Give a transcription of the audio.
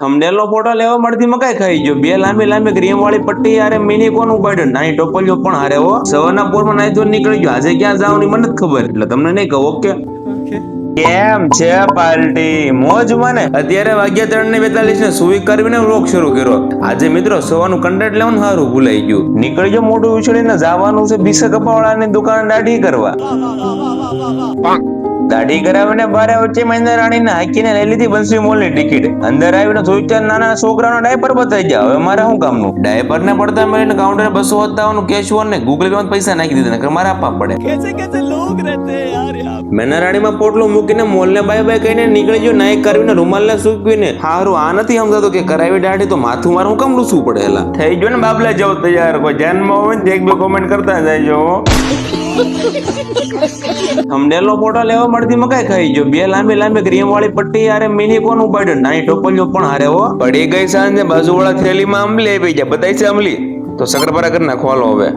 Thumbnail નો photo લેવા મળતી મકાઈ ખાઈ ગયો. બે લાંબી લાંબી ક્રીમ વાળી પટ્ટી હારે મિની કોન ઉપાડ્યો. નાની ટોપલીઓ પણ હારે હો. સવારના પોરમાં નાઈ ધોઈને નીકળી ગયો. આજે ક્યાં જવાની મને જ ખબર, એટલે તમને નહીં કહું. ઓકે કેમ છે પાર્ટી? મોજમાં ને? અત્યારે વાગ્યા 3:42 ને સુઈ કરવીને વ્લોગ શરૂ કર્યો. આજે મિત્રો સવારનું કન્ટેન્ટ લેવાનું સારું ભૂલાઈ ગયું. નીકળી ગયો મોઢું ઉછળીને જવાનું છે બીસે કપાવાળાની દુકાન દાઢી કરવા. દાઢી કરાવીને બારે વચ્ચે મહેન્દ્ર રાણીને હાકીને લઈ લીધી બંસી મોલની ટિકિટ. અંદર આવીને જોઈ ત્યાં નાના છોકરાનો ડાયપર બતાવી ગયા. હવે મારે શું કામનું? ડાયપર ને પડતા મળીને કાઉન્ટરે 257 કેશ ને ગૂગલ પે માં પૈસા નાખી દીધા, નકર મારે આપવા પડે. મહેન્દ્ર રાણીમાં પોટલું મૂકીને મોલને બાય બાય કહીને નીકળી ગયો. નાઈક કરવીને રૂમાલને સૂકવીને. હારું આ નથી સમજાતો કે કરાવી દાઢી તો માથું મારું કામ લૂસવું પડે. એલા થઈ ગયો ને બાબલા જવું તૈયાર. કોઈ ધ્યાનમાં હોય ને એક બે કોમેન્ટ કરતા જાય. થંબનેલ નો ફોટો લેવા મળતી મકાઈ ખાઈ ગયો. બે લાંબી લાંબી ક્રીમ વાળી પટ્ટી હારે મિની કોન ઉપાડ્યો. નાની ટોપલીઓ પણ હારે હો. પડી ગઈ સાંજે બાજુવાળા થેલીમાં આંબલી આપી ગયા. બતાવી છે આંબલી તો શકરપારા કરી નાખો. હાલો હવે